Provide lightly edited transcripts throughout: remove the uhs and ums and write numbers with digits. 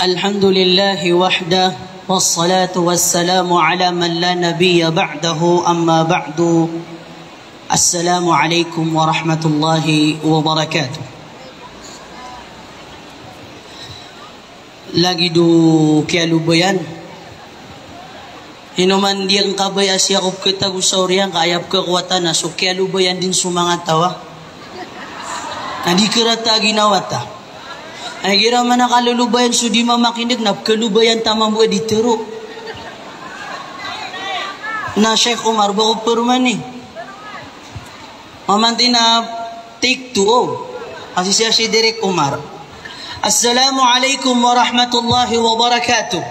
الحمد لله وحده والصلاة والسلام على من لا نبي بعده أما بعد السلام عليكم ورحمة الله وبركاته. Lagi do kaya lubayan inuman diyang kabay asya ko kita gusaurian kayap kekuatan na so kaya lubayan din sumangat tawa na di kerata ginawata ay gira man nakalulubayan so di mamakinig na kalubayan tamang buhay di tero na Sheikh Umar bako permani mamanti na take 2 kasi siya si Direk Umar. Assalamualaikum warahmatullahi wabarakatuh.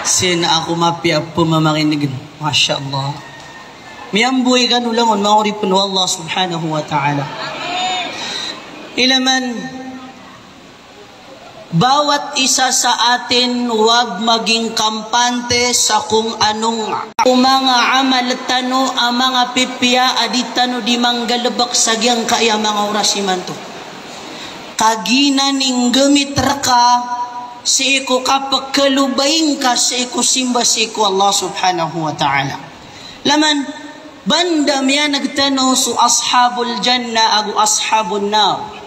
Sin ako mapia pumamakinig. Masya Allah. Miyambuhay ka nulangon mauripun wa Allah subhanahu wa ta'ala. Ilaman, bawat isa sa atin huwag maging kampante sa kung anong mga amal tano ang mga pipya aditano di manggalabak sagyang kaya mga orasiman to. Kagina ning gamit raka si iko kapag kalubayin ka si iko simba si iko Allah subhanahu wa ta'ala. Laman, banda miya nagtano so ashabul jannah agu ashabun nar.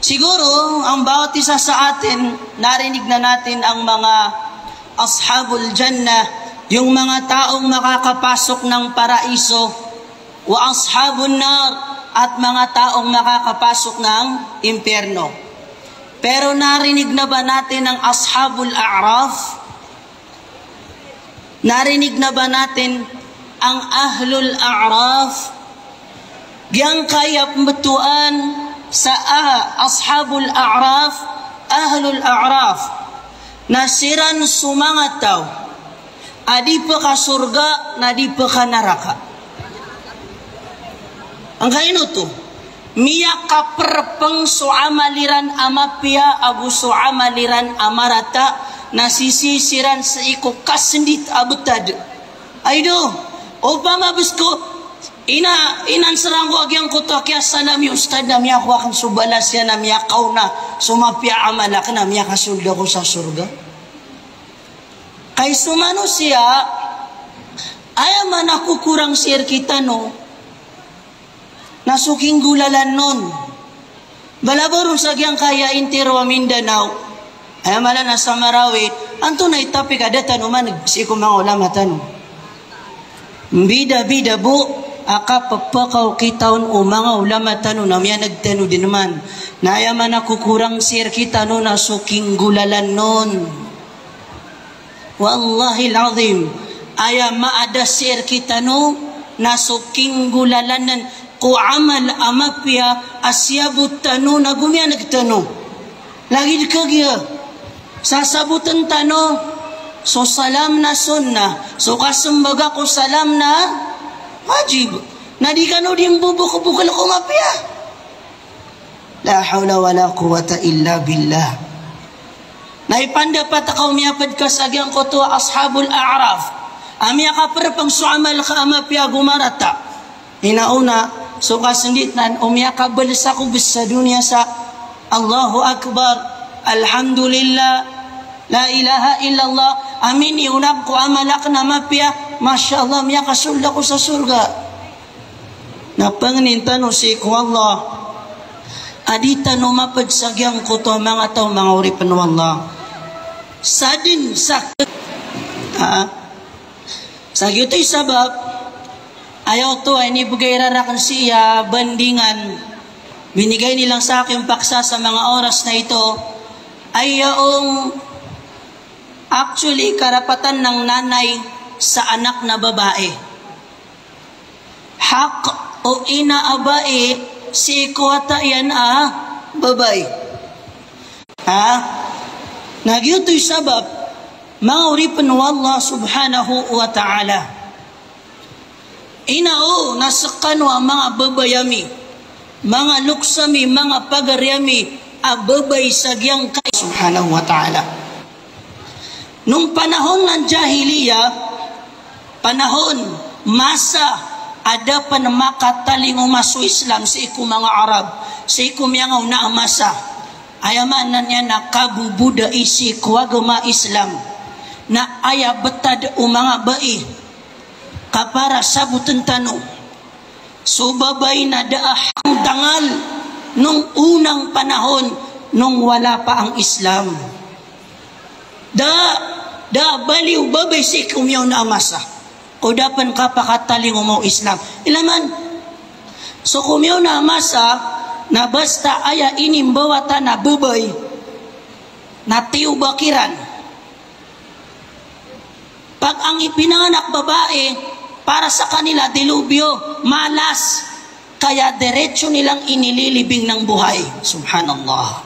Siguro, ang bawat isa sa atin, narinig na natin ang mga ashabul jannah, yung mga taong makakapasok ng paraiso, wa ashabun nar, at mga taong makakapasok ng impyerno. Pero narinig na ba natin ang ashabul a'raf? Narinig na ba natin ang ahlul a'raf? Yang kayap matuan sa ashabul a'raf, ahlul a'raf, nasiran sumangataw, adi pa ka surga, nadi pa ka naraka. Ang kaino to, miya ka perpeng suamaliran amapia agu suamaliran amarata, nasisisiran sa iko kasendit abutad. Aydo, upama busko, inan serang ko agyang kuto kaya sana mi ustad na miya ko akong subalas yan na miya kaw na sumapya amalak na miya kasulda ko sa surga. Kay sumano siya ay man ako kurang sir kita no nasuking gulalan nun balabaron sa agyang kaya intero Mindanao ay mala na sa Marawi anto na itapik adata naman nagsiko mga ulama tanong bida bu aka papakaw kitaon o mga ulama tano na miya nagtano din naman na ayaman ako kurang sir kita no na suking gulalan nun wallahi alazim aya maada sir kita no na suking gulalanan ko amal amapya asyabut tano na gumiya nagtano lagi kagya sasabutan tano so salam na sunnah so kasumbaga ko salam na wajib. Nadi kanu din bubuk-bukal ko mapya. La hawla wala quwata illa billah. Naipanda pa takaw miyapad ka sa agyang ko to ashabul a'raf. Amya ka perpang suamal ka mapya gumarata. Hinauna so kasendit nan umya ka balsa ko sa dunia sa Allahu Akbar. Alhamdulillah. La ilaha illallah. Amin iunab ko amalak na mapya. Masya Allah, miya kasulda ko sa surga. Napanganintan o si ko Allah. Adita no mapadsagyang ko to mga tao mga uripan o Allah. Sadin sakit. Sagyuto'y sabab. Ayaw to ay nibugay rarakan siya bandingan. Binigay nilang sa aking paksa sa mga oras na ito. Ay yaong actually karapatan ng nanay sa anak na babae. Hak o inaabae si kuwata yan babae. Nagyuto'y sabab mga uripan wa Allah subhanahu wa ta'ala. Inao nasakano ang mga babayami, mga luksami, mga pagaryami, ababay sagyang kay subhanahu wa ta'ala. Nung panahon ng jahiliya, panahon, masa, ada pa na makataling umaso Islam sa iku mga Arab. sikum yang na amasa ayaman niya na kabubuda isi kuagama Islam na aya betad umanga bai kapara sabutan tanu subabay na daahang dangal nung unang panahon nung wala pa ang Islam. Da baliw babay si kumyaw na amasa. Kudapan ka pakataling umaw Islam. Ilaman, so kumyaw na amasa, na basta aya inimbawata na babay, na tiubakiran. Pag ang ipinanganak babae, para sa kanila dilubyo, malas, kaya diretso nilang inililibing ng buhay. Subhanallah.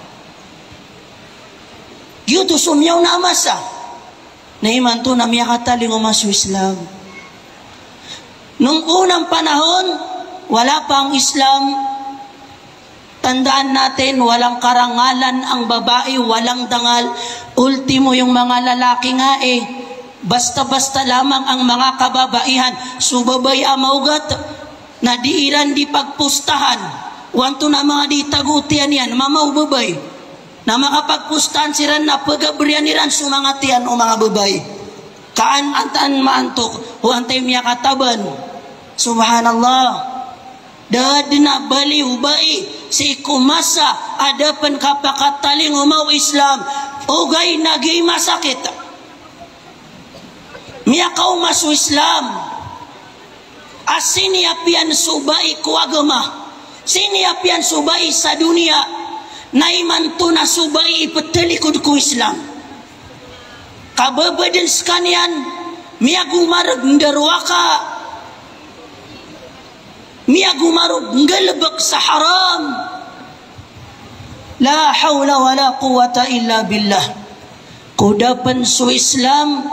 Yuto sumyaw na amasa. Naiman to na miyakataling umaso Islam. Nung unang panahon, wala pa ang Islam. Tandaan natin, walang karangalan ang babae, walang dangal. Ultimo yung mga lalaki nga basta-basta lamang ang mga kababaihan. Subabay amaugat, na diiran di pagpustahan. Wanto na mga di tagutian yan, mamaubabay. Na makapagpustahan siran na pagabrian niran sumangatian o mga babay. Kaan antaan maantok, huwantay miya kataban. Subhanallah. Dad na baliw bai, si kumasa, adapan kapakataling umaw Islam, ugay nagay masakit. Miya kaumaso Islam, asiniapian subai kuagama, siniapian subai sa dunia, naiman to na subay ipatalikod ko Islam. Kababadin sekalian, miya gumarag ndarwaka, miya gumarag ngalabak sa haram. La hawla wa la quwata illa billah. Kudapan su Islam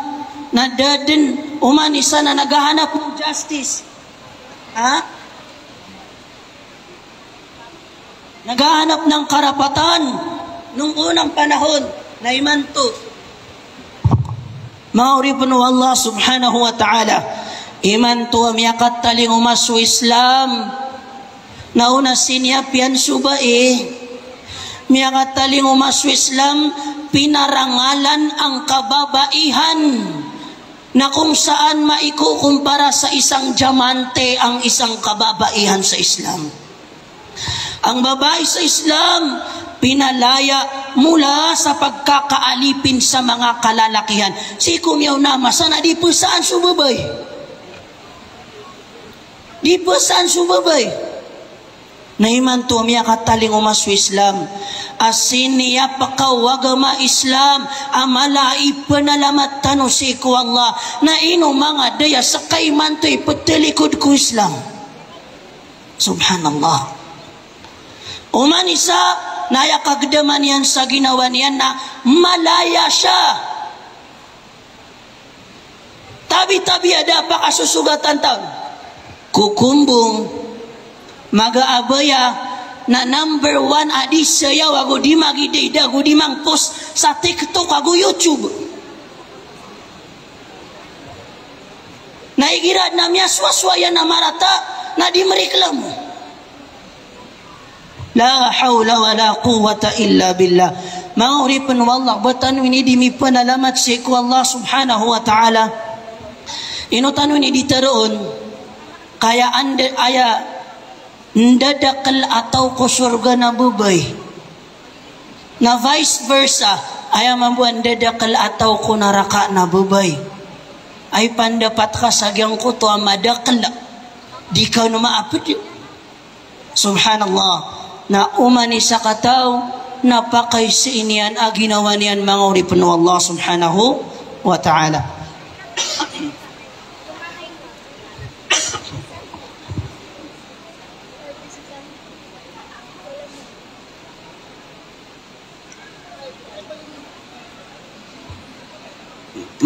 na dadin umanisa na naghahanap ng justice. Naghahanap ng karapatan nung unang panahon na imanto. Mauripun Allah subhanahu wa ta'ala, imanto miyakat taling umaso Islam, nauna sinyapian subae, miyakat taling umaso Islam, pinarangalan ang kababaihan, na kung saan maikukumpara sa isang diamante ang isang kababaihan sa Islam. Ang babae sa Islam, pinalaya mula sa pagkakaalipin sa mga kalalakihan. Si kumyaw na masana, di po saan subabay. Di po saan subabay. Naiman to miya kataling umaso Islam. Asin niya pakawagama Islam, amala ipanalamat tano si ko Allah, na ino mga daya sakay man to'y patalikod ko Islam. Subhanallah. Umanisa, naya kagdaman yan sa ginawa niyan na malaya siya. Tabi-tabi ada pa kasusugatan taon. Kukumbong, mag-aabaya na number 1 adi sayaw ako di magidida, ako di mang post sa TikTok, ako YouTube. Naigirad na miya swaswaya na marata na di mereklamo. La hawla wa la quwwata illa billah. Mauripan wallah batan ini dimi panalamat si ku Allah subhanahu wa ta'ala. Ino tanong ni ditaroon, kaya anda aya ndadakal ataw ko surga na bubay. Na vice versa, aya mambuan dadakal ataw ko naraka na bubay. Ay pandapat ka sagyang ko to amadakal. Di ka na maapit. Subhanallah. Na umani sa kataw, napakay sa iniyan, ginawa niyan mga uripun Allah subhanahu wa ta'ala.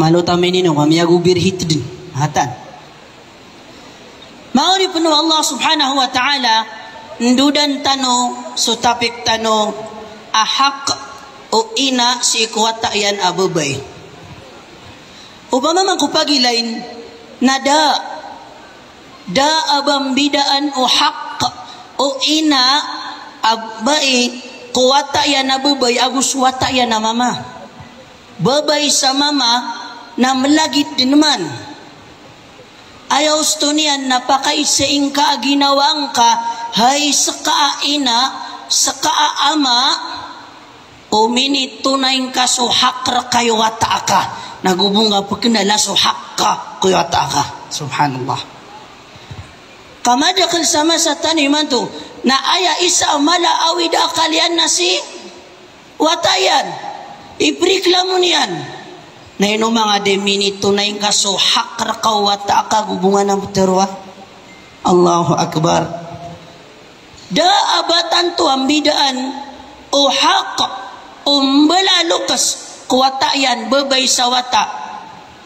Malutamin nino, kami agubirhit din, hatan. Mga uripun Allah subhanahu wa ta'ala, ndudan tano, so tapik tano, ahak o ina si kuwata yan ababay. Upama man kupagilain, na da abambidaan o hak o ina Agbai kuwata ya na babay agus wata ya na mama. Babay sa mama na malagit din naman. Ayaw stunian napakaisaing ka ginawang ka hay sa kaaina sa kaama umini tunay ka suhak ra kayo wata ka. Nagubunga pagkinala suhak ka kayo wata ka. Subhanallah. Kamadakal sama sa taniman to na aya isa mala awida kalian na si watayan ipriklamo niyan na ino mga deminito na yung kaso hakra ka wata ka gubungan ng terwa. Allahu Akbar. Da abatan to ang bidaan o haq umbalalukas kuwatayan babay sa wata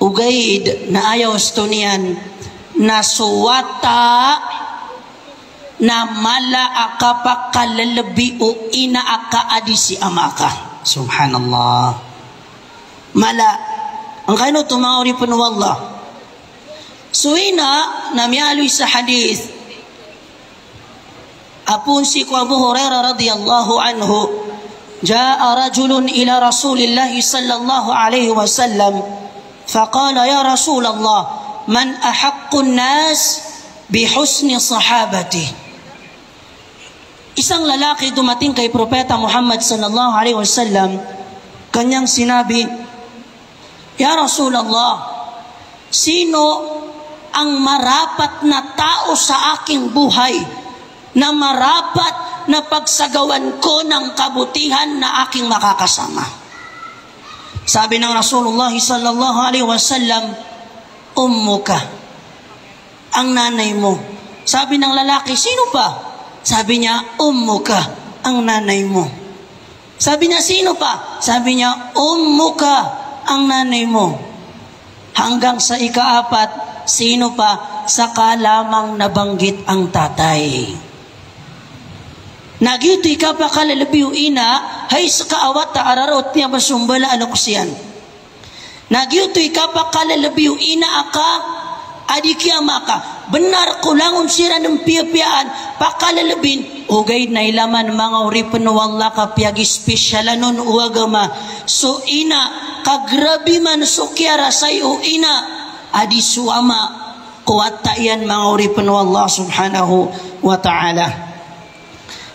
ugaid na ayaw stonian na suwata na mala aka pa kalalabi o ina aka adi si amaka. Subhanallah. Mala ang kaino tumawari pa na wallah. Suina na miyaloy sa hadith apun si ko Abu Hurairah radhiyallahu anhu jaa rajulun ila Rasulillahi sallallahu alaihi wasallam faqala ya Rasulullah man ahaqqun nas bihusni sahabati. Isang lalaki dumating kay Propeta Muhammad sallallahu alaihi wasallam, kanyang sinabi, "Ya Rasulullah, sino ang marapat na tao sa aking buhay na marapat na pagsagawan ko ng kabutihan na aking makakasama?" Sabi ng Rasulullah sallallahu alaihi wasallam, "Ummuka, ang nanay mo." Sabi ng lalaki, "Sino pa?" Sabi niya, "Ummuka, ang nanay mo." Sabi niya, "Sino pa?" Sabi niya, "Ummuka, ang nanay mo." Hanggang sa ikaapat, sino pa? Saka lamang nabanggit ang tatay. Nagiti ka pa kalalabiw ina, hay sa kaawat taararot niya basumbala aluksiyan. Nagyutoy ka pa kalalabiw ina aka adikiyama ka. Benar kulangon sira ng piyapiyaan pakalalabin ugay na ilaman mga uripan wala ka piyagi spesyalanon uagama. So ina kagrabi man sukyara sayo ina adi suama kuwata yan mga uripan wala subhanahu wa ta'ala.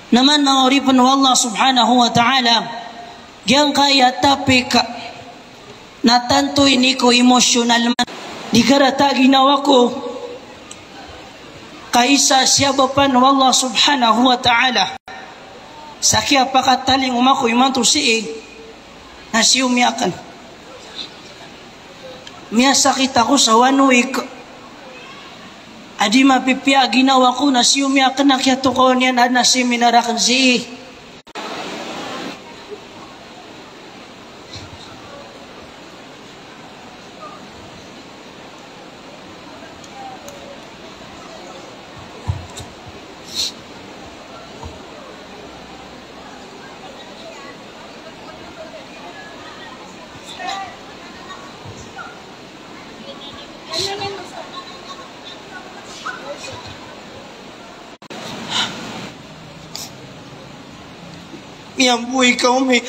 Naman mga uripan wala subhanahu wa ta'ala gyang kaya tapik natanto ini ko emosyonal man di karata ginawa ko kaisa siya bapan wallah subhanahu wa ta'ala sakya pakataling umako imanto siig na siya umiyakan miya sakit ako sa one week adi mapipya ginawa ko na siya umiyakan na kaya tukon yan na siya minarakan siig. Yang buhay ka umi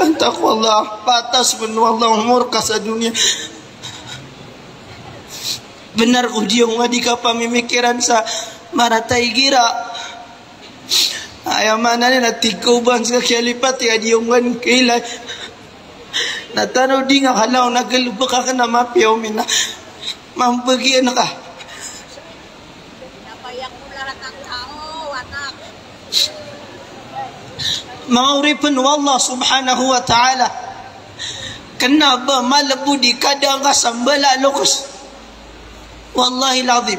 antak wallah patas pun wallah umur ka sa dunia benar ko diyong nga di ka pamimikiran sa maratay gira ayaman na natigkuban sa kialipat ya diyong nga kailay natanaw di nga halaw nagalubak ka na mapyaw mina mampagyan ka napayak mo lahat ang tao anak. Mga uripan wallah subhanahu wa ta'ala kanaba malabudi kadang kasambala lukus wallahi lazim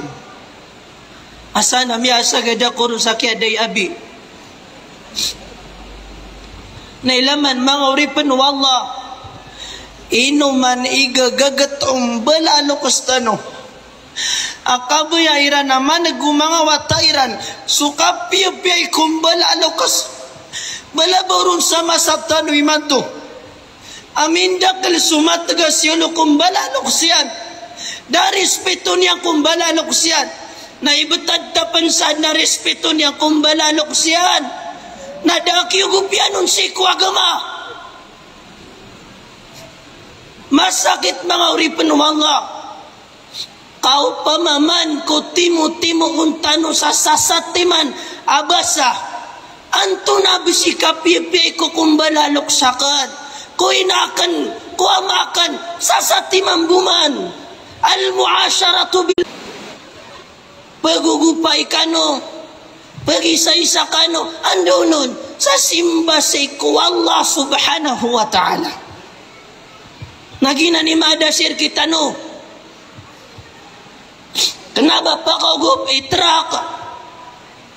asana miyasa gada kuru sakya day abi nailaman mga uripan wallah inuman igagagat bala lukus tano akabuya iran naman nagumanga watairan sukapiyapiyay kumbala lukus bala barun sama sabtan wimanto aminda kal sumataga siyalo kumbala luksiyan dari respeto niya kumbala luksiyan na ibetad tapansan na respeto niya kumbalalok siyan na dakiugupianon si ku agama. Masakit mga uripan ng Allah. Kau pamaman ko timo-timo untano sa sasatiman abasa. Anto na bisika pipi ko kumbalalok sakat. Ko inakan, ko amakan sasatiman buman. Al-muasyaratu bil pagugupay kano, pag-isa-isa kano, ando nun sa simba sa ko Allah subhanahu wa ta'ala. Naginanimada sir kita no. Kenapa pa kaugup itrak?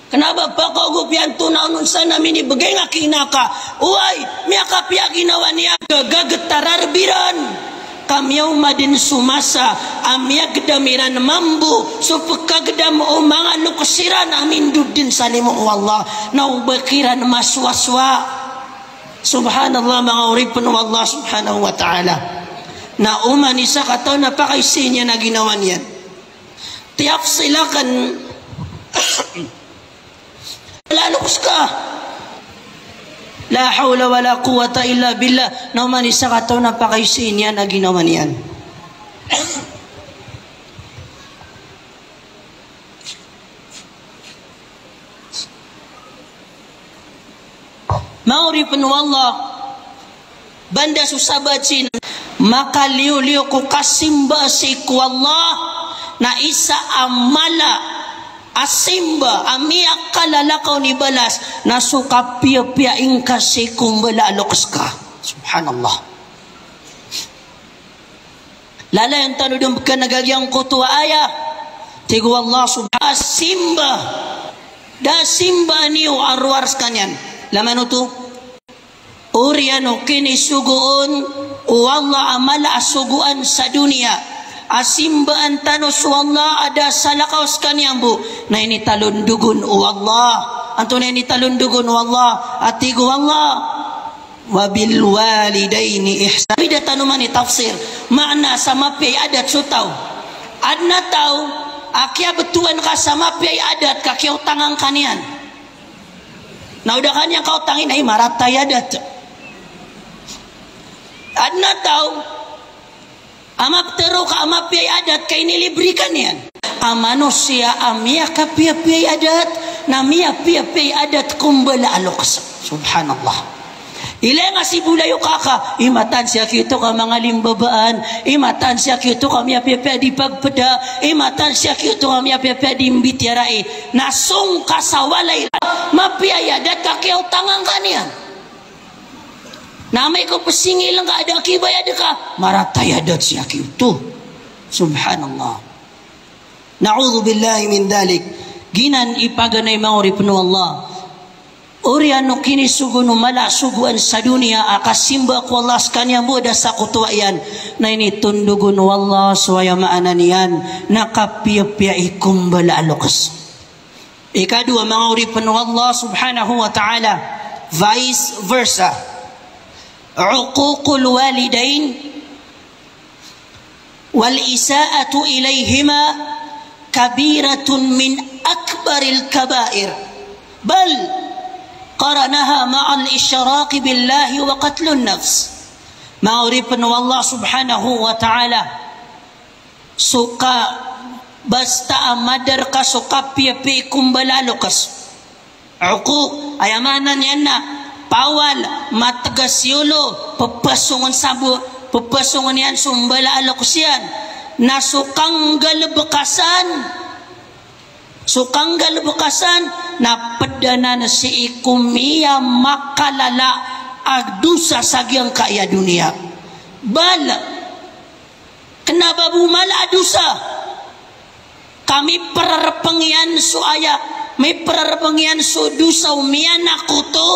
Kenapa pa kaugup yan tunaw sana mini bagay nga kinaka? Uy, miya kapya ginawa niya gagatararbiran. Kamyaw madin sumasa amya gedamiran mambu supekagdam o mga lukusiran amin dudin salimu Allah na ubakiran maswaswa. Subhanallah mga uripun Allah subhanahu wa ta'ala. Na umanisa kataw na pakaisinya na ginawa niyan. Tiyak sila kan lalukus ka. La hawla wa la quwata illa billah. Na umanisa kataw na pakaisinya na ginawa niyan. Mauripun wallah banda susabat sin maka liu-liu ku kasimba si ku Allah na isa amala asimba amiak kalalakaw ni balas na suka pia-pia ingka si kumbala aloks ka. Subhanallah. Lala yung tanudong ka nagagyang kutuwa aya tigu Allah subhanahu asimba da simba niyo arwars kanyan laman uto Uriano kini suguon wallah amala asuguan sa dunia asimbaan tanos wallah ada salakaos kanyang bu na ini talundugun wallah anto na ini talundugun wallah atigo wallah wabil walidaini ihsan. Bida tanuman ni tafsir makna sa mapi adat sutaw adna tau akya betuan ka sa mapi adat kakyaw tangang kanyan na udah kanya kau tangin ay maratay adat adna tau amap tero ka amap piyay adat kay nilibrikan yan amanusia amia ka piyay adat na miya piyay adat kumbala aloks. Subhanallah. Ila nga si bulayo kaka imatan siya kito ka mga limbabaan imatan siya kito ka miya piyay di pagpada imatan siya kito ka miya piyay di mbityarai nasong kasawalay mapiyay adat kakyaw tangang kanyan namay ko pasingil lang ka ada kibay ada ka maratay adat siya kito. Subhanallah. Na'udhu billahi min dalik. Ginan ipaganay mauripun Allah Oriano kini sugu numala suguan sa dunia akasimba ko Allah kanya muda sa kutuayan na ini tundugun wallah suwaya maanan yan nakapiyapya ikum bala alokas. Ikadua mga uripun Allah subhanahu wa ta'ala vice versa uququl walidain wal isaa'atu ilayhima kabiratun min akbaril kabair bal qaranaha ma'al isyraq billahi wa qatlun nafs. Mauripun wallah subhanahu wa ta'ala suka basta amadar ka suka piyapi kumbalalokas uquq ayamanan yan na pawal matagas yulo papasungan sabu papasungan yan sumbala alokas yan nasukang galbekasan na padana na si ikumiya makalala agdusa sagyang kaya dunia bal kenapa bumala adusa kami perarapangyan so aya may perarapangyan so dusa umiyan ako to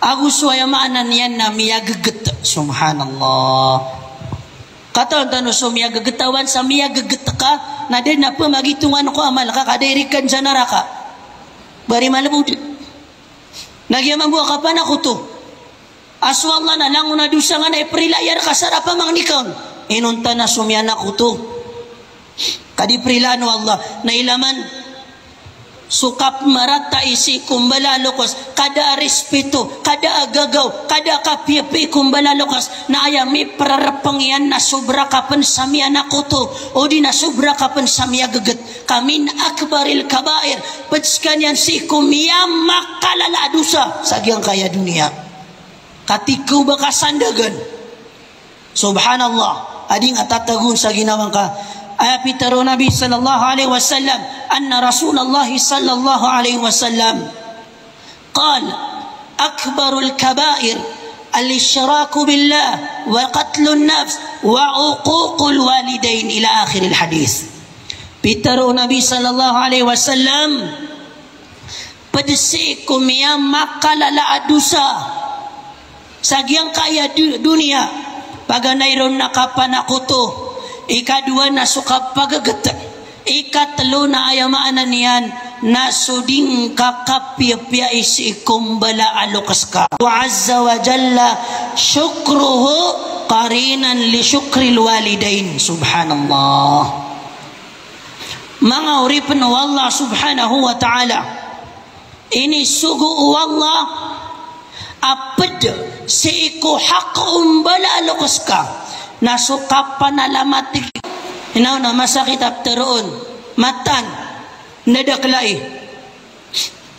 agus suaya maanan yan na miya geget. Subhanallah. Kata tano so miya gegetawan sa miya geget ka na din na pamagitungan ko amal ka kadirikan sa naraka bari malabud nagyaman buwa ka pa na ko to aswa nga na lang una dusa nga na iprilayar ka sarapa mang nikon inunta na sumya na ko to Kadi prilaan Allah na ilaman sukap marata isi kumbala lokos kada respeto kada agagaw kada kapiapi kumbala lokos na ayami prarapangian na sobra kapan samia nakuto o di na sobra kapan samia geget kamin akbaril kabair petskanyan si kumia makalala dosa sagyang kaya dunia katiku bakasandagan subhanallah ading atatagun sa ginawang ka Pitaro Nabi sallallahu alaihi wasallam anna Rasulullah sallallahu alaihi wasallam qala akbarul kabair al-ishraku billah wa qatlun nafs wa uququl walidain ila akhir al-hadis. Pitaro Nabi sallallahu alaihi wasallam pedesi kumia makalala dosa sagyang kaya dunia paganayron nakapanakuto ikadua na suka pagagat ikatlo na ayamaan niyan na suding kakapya isi kumbala alukas ka wa azza wa jalla syukruhu qarinan li syukril walidain subhanallah mga uripan wallah subhanahu wa ta'ala ini sugu wallah apad si iku hak umbala alukas ka nasuka panalamatik inaw na masakit apteroon matan nadaklai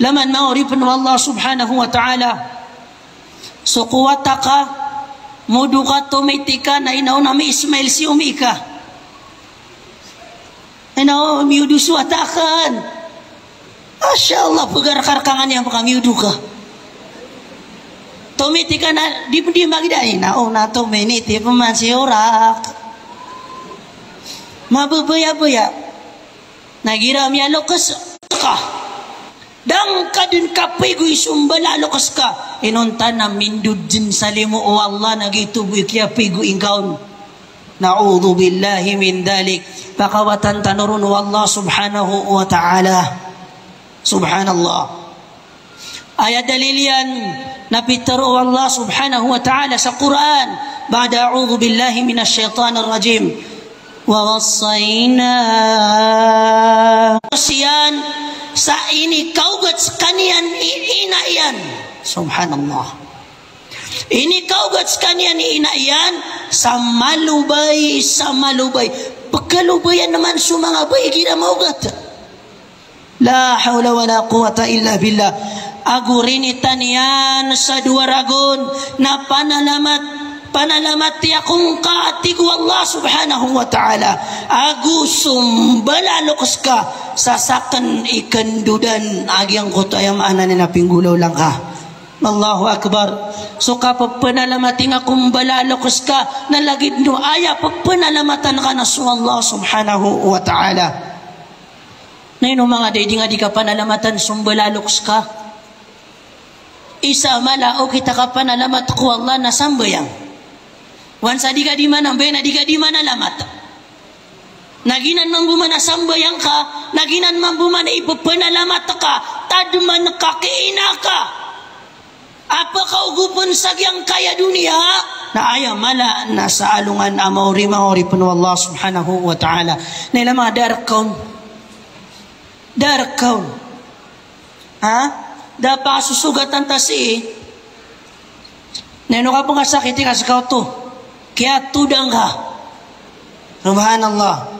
laman mauripan wallah subhanahu wa ta'ala sukuwataka muduka tumitika na inaw na may Ismail si umika inaw miudusu atakan Masya Allah pegar-karkangan yang pakamiudu ka Tomitika na di magdai na na tominiti pamansi orak mabubaya-baya nagiram ya lokas ka dang kadin kapigu isumbala lokas ka inunta na mindud din salimu o Allah nagituboy kaya pigu inkaun na'udhu billahi min dalik pakawatan tanurun wallah subhanahu wa ta'ala subhanallah ayat dalilian napitaro Allah subhanahu wa ta'ala sa Quran ba'da a'udhu billahi minasyaitanir rajim wa wassayna siyan sa ini kaugat kanian inaian subhanallah ini kaugat kanian inaian sa malubay pagkalubayan naman sumangabay kira maugat la hawla wa la quwata illa billah agurinita niyan sa dua ragon na panalamat yakong kaatigo Allah subhanahu wa ta'ala agu sumbala lukas ka sasakan ikandudan agyang kutayam anan na pinggulaw lang ka Allahu Akbar so kapag panalamating akong balalukas ka na lagid no aya pagpanalamatan ka na so Allah subhanahu wa ta'ala na yun mga day di ka panalamatan sumbalalukas ka isa malao kita ka panalamat ko Allah na sambayang wan sa di ka di manambay na di ka di manalamat naginan man bumana sambayang ka naginan man bumana ipapanalamat ka tadman kakiina ka apa kaugupon sagyang kaya dunia na aya mala na sa alungan amauri pun Allah subhanahu wa ta'ala nila mga darkaw ha dapat susugatan tasi neno ka pong kasakiti kasi ka to kaya tudang ka subhanallah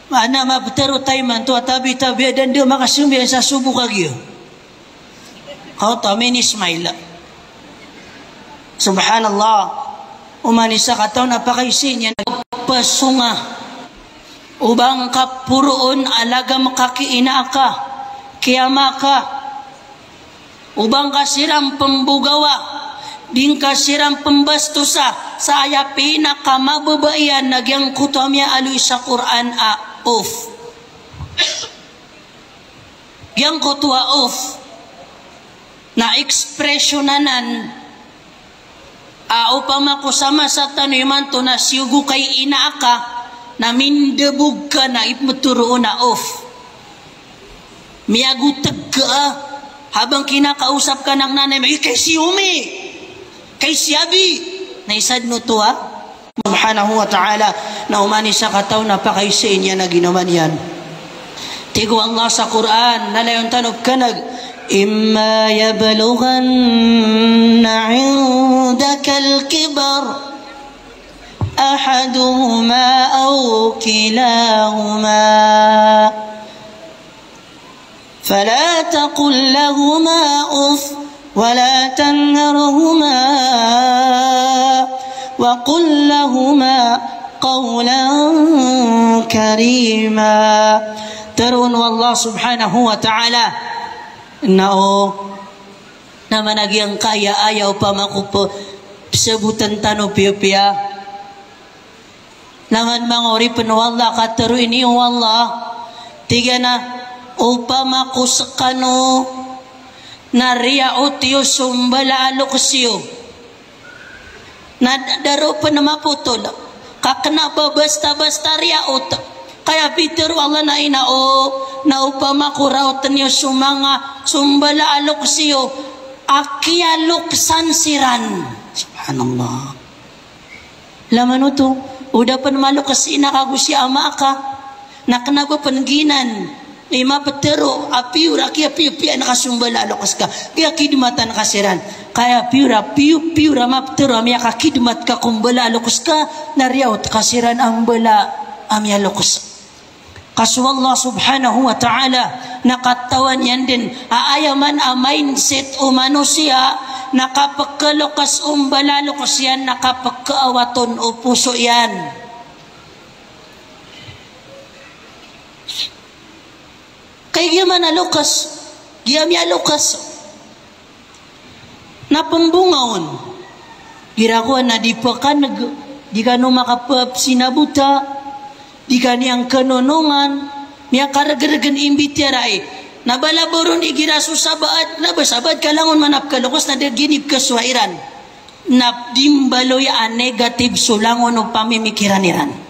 mana mabtero tayman to tabi dan dia makasumbi sa subu kagyo kau tamin Ismail subhanallah umanisa kataw napakaisinya pasunga ubang kapuroon alaga makakiina ka kiyama ka ubang kasiram pembugawa ding kasiram pembastusa saya pinakamababaian nagyang kutamya aluy sa Quran of yang kutua of na ekspresyonanan upama ko sama sa tanuiman to na siyugo kay inaaka na mindebug ka na ipmaturo na of miyagutag ka habang kinakausap ka ng nanay mo, kay si Umi, kay si Abi, naisad no to ha? Subhanahu wa ta'ala, na umani sa kataw na pakaisin niya na ginaman yan. Tigo Allah sa Quran nalayon tanong kanag imma yablughanna 'indaka al-kibar ahaduhuma aw kilahuma fala taqul lahumā uff ولا تنهرهما وقل لهما قولا كريما. Terun Allah subhanahu wa ta'ala nao nama nagi ang kaya ayaw pa makupo sebutan tano pia-pia naman mangori penuh Allah kataru ini Allah tiga na upama kusakano nariya utiyo sumbala alok siyo na daro pa na maputol kakna ba basta riya ut kaya Peter Allah na inao na upama kuraw tanyo sumanga sumbala alok siyo akialok sansiran. Subhanallah laman uto udah pan malok kasi nakagusi ama ka nakna ba panginan lima petero api nakasumbala lokas ka kaya kidmatan kasiran kaya piura ma petero amya ka kidmat ka kumbala lokas ka nariyaut kasiran ang bala amya lokas kasu Allah subhanahu wa ta'ala nakatawan yan din aayaman a mindset o manusia nakapagkalokas umbala lokas yan nakapagkaawaton o puso yan. Kaya man alukas, giyam ya lukas. Na pembungaon. Girakuan na di pa ka di ka no makapap sinabuta, di ka niyang kanonongan, niya karagaragan imbitiaray. Nabalaboron igira susabaat, nabasabat kalangon manap kalukas na derginip kaswairan. Napdimbaloy a negative sulangon o pamimikiraniran.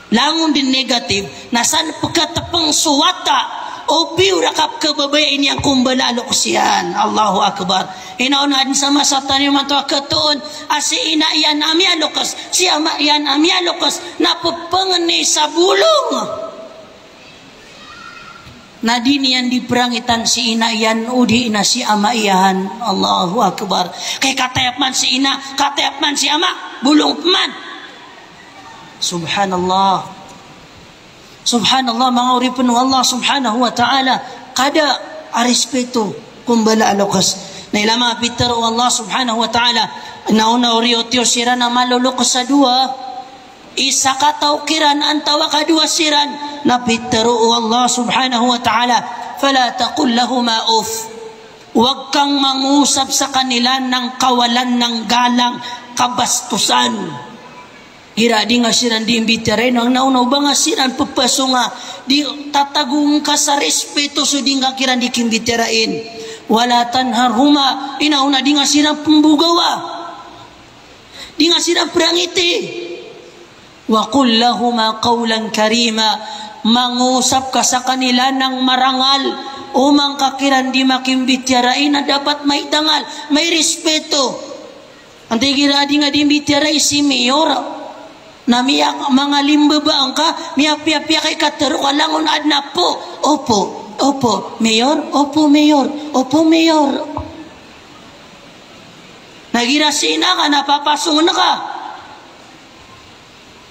Langon din negative nasan pagkatapang suwata o piura kap kababayin yang kumbala luksiyan. Allahu Akbar. Inaunaan sa masatan yung mga katuon asi ina iyan amya lukas si ama iyan amya lukas napupangan ni sa bulong na di niyan di perangitan si ina iyan udi ina si ama iyan. Allahu Akbar. Kay katayap man si ina katayap man si ama bulong man. Subhanallah Subhanallah mga uripin Allah subhanahu wa ta'ala kada arespeto kumbala alokas na ilama Peter o Allah subhanahu wa ta'ala nauna oriotyo siran na malulukas sa dua isa katawkiran antawa kadua siran na Peter o Allah subhanahu wa ta'ala fala taqul lahuma uff huwag kang mangusap sa kanila ng kawalan ng galang kabastusan. Ira di nga siran di imbitare nang naunaw ba nga siran papaso nga di tatagong ka sa respeto so di nga kiran di kimbitarain wala tanharhuma inauna di nga siran pembugawa di nga siran prangiti wa qul lahuma qawlan karima mangusap ka sa kanila ng marangal o mangkakiran di makimbitarain na dapat may dangal may respeto antigira di nga di imbitare si mayor na miyak mga limbabaang ka miya-piya-piya kay kataro ka langon adna po opo mayor nagirasina ka napapasong na ka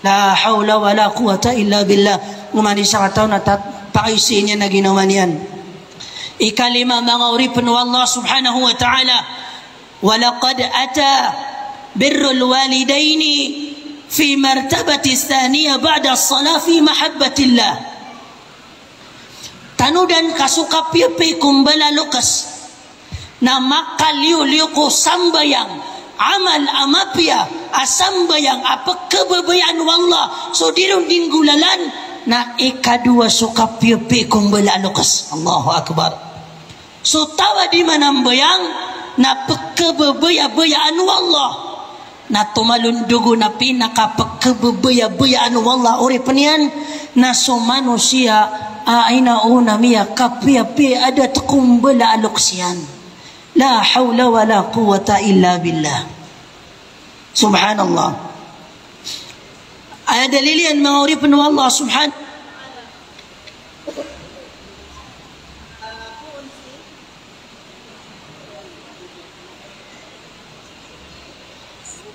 la hawla wala quwata illa billah umani sa kataw na pakaisin niya na ginawa niyan. Ikalima mga uripin wa Allah subhanahu wa ta'ala walaqad ata birrul walidaini في مرتبة الثانية بعد الصلاة في محبة الله tanudan kasuka pipi kumbala lukas na makaliw-liw ko sambayang amal amapya asambayang apagkababayan wallah so dirong dinggulalan na ikadua suka pipi kumbala lukas. Allahu Akbar. So tawa di manambayang na pagkababayaan wallah na tumalundugo na pinakapagkababaya-bayaan wallah ori panian na so manusia ay nauna miya kapiapi ada kumbala aluksiyan la hawla wala quwata illa billah. Subhanallah. Ada dalilian mga uripin wa Allah subhanahu.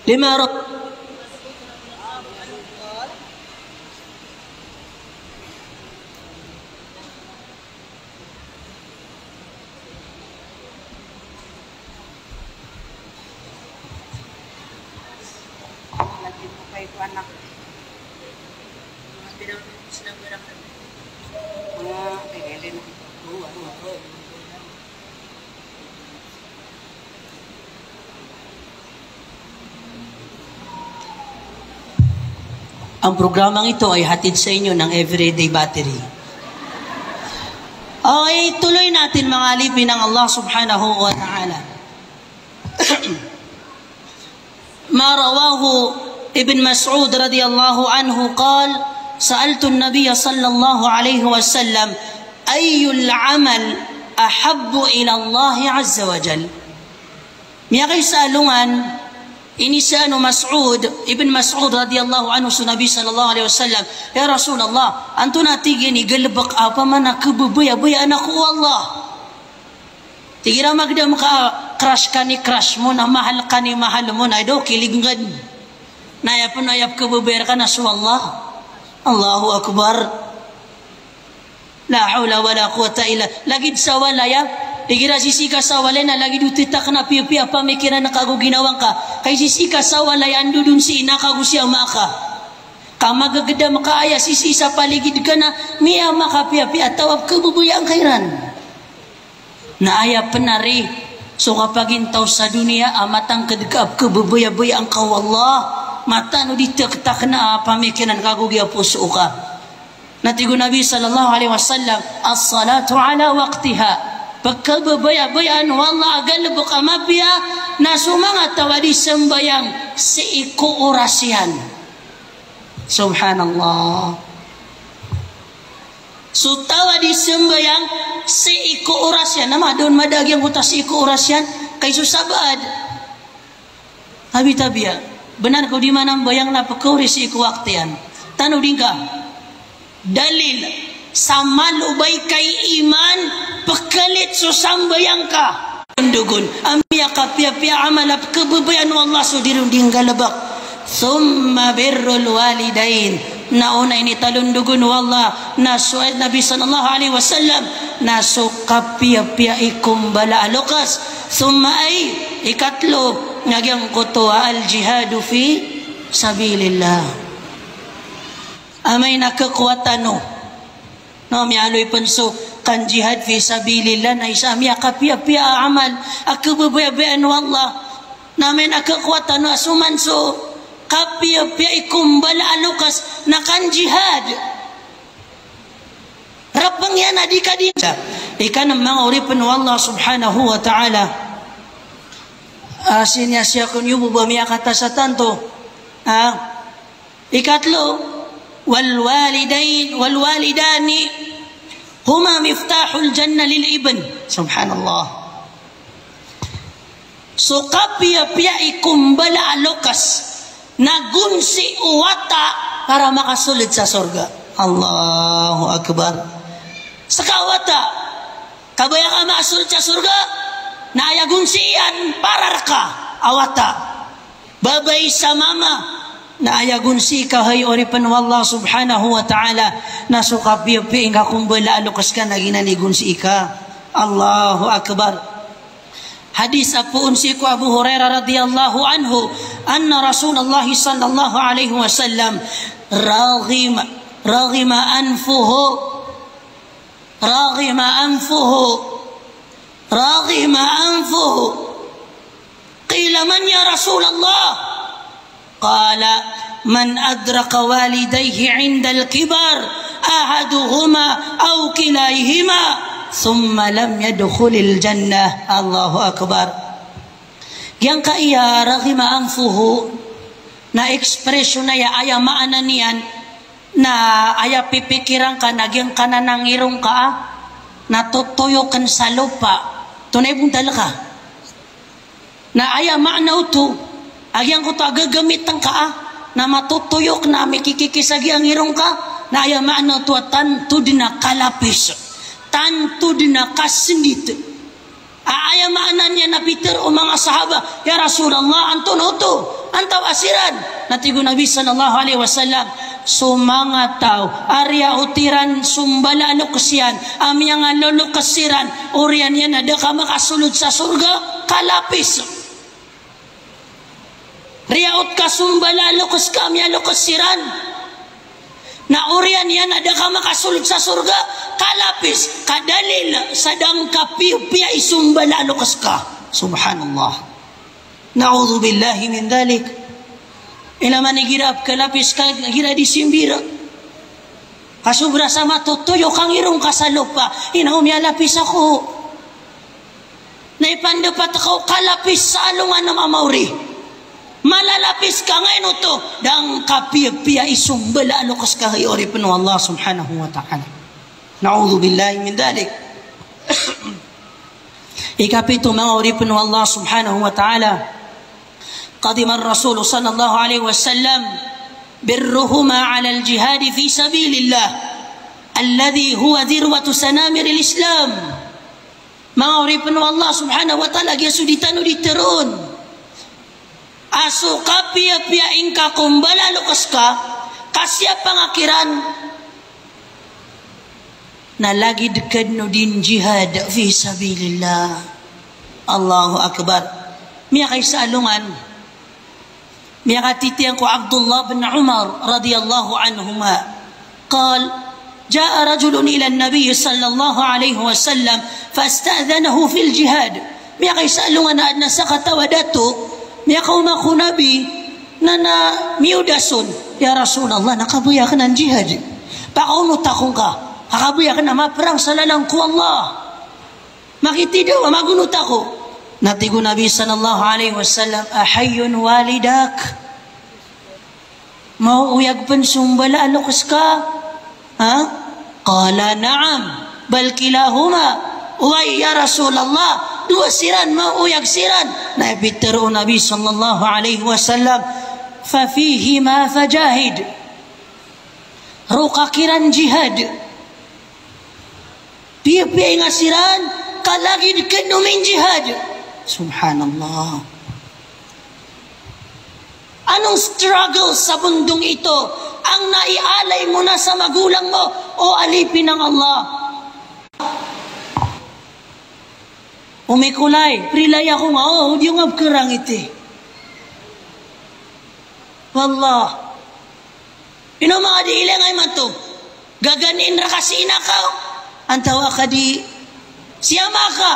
Lima anak mga pinang sedang berangkat mga pengen ang programang ito ay hatid sa inyo ng Everyday Battery. Okay, tuloy natin mga alipin ng Allah subhanahu wa ta'ala. Ma rawahu ابن مسعود رضي الله عنه قال سألت النبي صلى الله عليه وسلم أي العمل أحب إلى الله عز وجل. Miyakay salungan ini si Ibn Mas'ud radhiyallahu anhu sa Nabi sallallahu alaihi wasallam, ya Rasulullah, anto natigin igalbak apa man nakabubaya-baya anak ko Allah. Tigira magdam ka crush ka ni crush mo na mahal ka ni mahal mo na do kiligngad. Nayap kebuber ka na su Allah. Allahu Akbar. La hawla wala quwata illa. Lagid sa walaya, igira sisika sa walay na lagid utitak na piya-piya pamikiran na kago ginawang ka. Kay sisika sa walay ando dun si ina kago siya maka. Kamagagada makaaya sisi sa paligid ka na miya makapiya-piya tawab kebubuya ang kairan. Naaya penari. So kapag intaw sa dunia amatang kedekab kebubuya-buya ang kawallah. Mata no ditek-tak na pamikiran kagugya puso ka. Natigo Nabi sallallahu alaihi wasallam, as-salatu ala waqtiha. Pagkababaya-bayaan wallah agal bukamabya na sumanga tawadi sembayang seiku orasyan. Subhanallah. So tawadi sembayang seiku orasyan. Nama doon madagyang utas seiku orasyan kay susabad. Tabi-tabiya. Benar kau di mana bayang na pekau risi iku waktian. Tanu dingka. Dalil samal ubay kay iman pekalit so sambayang ka. Undugun amya kapia-pia amalap kebebayan Allah sudirun dingga lebak. Thumma birrul walidain. Nauna ini talundugun wallah nasuad Nabi sallallahu alaihi wasallam nasu kapia-pia ikum bala alokas. Thumma ay ikatlo nagyang kutuwa al-jihadu fi sabilillah. Amay nakakuwatan no mialoy panso kan jihad fi sabilillah na isa miya kapia-pia amal akababayan wallah namin nakakuwatan no asuman so kapia-pia ikumbala alukas na kan jihad rapang yan adika-dika ikan ang mga uripan wallah subhanahu wa ta'ala. Asinya siya kun yubo ba miya kata sa tanto. Ikatlo, wal walidani huma miftahul jannah lil ibn. Subhanallah. So kapia-pia ikumbala alokas nagunsi uwata para makasulid sa surga. Allahu Akbar. Sa kawata kabayang ka makasulid sa surga na ayagunsian pararka awata babay sa mama na ayagunsi ka hay oripan wallah subhanahu wa ta'ala nasukapiyapi inga kumbala alukas ka na ginanigunsi ka. Allahu Akbar. Hadis apuun si ku Abu Hurairah radhiyallahu anhu anna Rasulullah sallallahu alaihi wasallam raghima anfuhu qila man ya Rasulullah qala man adraka walidayhi 'inda al-kibar ahaduhuma aw kilayhima thumma lam yadkhulil jannah. Allahu Akbar. Yang kaya raghima anfuhu na ekspresyon na ya aya maana niyan na aya pipikiran ka nagyang kananangirong ka natutuyo kan sa lupa tunay pong dala ka na aya maana ito agyang ko to agagamit ang ka na matutuyok na mikikikisagi ang irong ka na aya maana to tantud na kalapis tantud na kasindit aya maana niya na Peter o mga sahaba ya Rasulullah anton to antaw asiran natigo Nabi sallallahu alaihi wasallam sumanga tao arya utiran sumbala lukasian amyang lulukasiran urian yan ada ka makasulod sa surga kalapis riyaut ka sumbala lukas ka amyang lukasiran na urian yan ada ka makasulod sa surga kalapis kadalil sadang kapiya isumbala lukas ka subhanallah na'udhu billahi min dhalik ilaman igirap kalapis ka gira di simbira kasubra sa matutuyo kang irong kasalupa inaw miya lapis ako naipandapat ako kalapis sa alungan ng amauri malalapis ka ngayon to dang kapiya isumbala alukas ka ori panu Allah subhanahu wa ta'ala na'udhu billahi min dhalik ikapito mga ori panu Allah subhanahu wa ta'ala قدم الرسول صلى الله عليه وسلم برهما على الجهاد في سبيل الله الذي هو ذروة سنامر الإسلام ما أريبن الله سبحانه وتعالى يسودitanu diterun asu kapia ingka kumbala lukaska kasya pangakiran na lagi dekad no din jihad fi sabilillah Allahu akbar miya kay sa alungan ميغاتيتين عبد الله بن عمر رضي الله عنهما قال جاء رجل إلى النبي صلى الله عليه وسلم فاستأذنه في الجهاد ميغا يسألون أن سقط ودته ميغا أخو نبي نانا ميوداسون يا رسول الله نقبو يخنا الجهاد بقونو تخونك نقبو يخنا ما perang salalangku Allah makitido magunu tako natigo Nabi sallallahu alaihi wasallam ahayyun walidak mau uyag pensumbala alukas ka ha qala na'am bal kilahuma wa ya Rasulullah dua siran mau uyag siran na bitaru Nabi sallallahu alaihi wasallam fa fihi ma fajahid ruqakiran jihad piye ngasiran kalagi dikenumin jihad subhanallah anong struggle sa bundong ito ang naialay mo na sa magulang mo o alipin ng Allah umikulay prilay ako nga di yung abkerang iti wallah ino mga diilang ay man to gaganin ra kasi inakaw antawa ka di siyama ka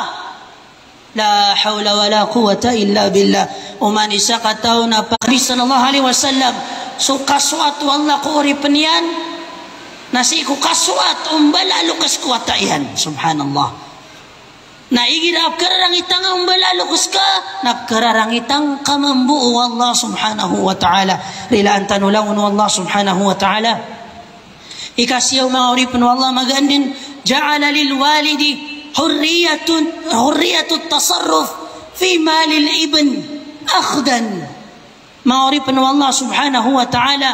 la hawla wala quwata illa billah umani sakataw na Nabi sallallahu alaihi wasallam so kaswat wallah ko ori penian nasi ko kaswat umbala lukas kuwata yan subhanallah na igirap kararang itang umbala lukas ka napkararang itang kamambu wallah subhanahu wa ta'ala rilaan tanulawun wallah subhanahu wa ta'ala ikasiyaw mga ori pen wallah magandin ja'ala lil walidi حرية التصرف في مال الابن أخذا ما أريد الله سبحانه وتعالى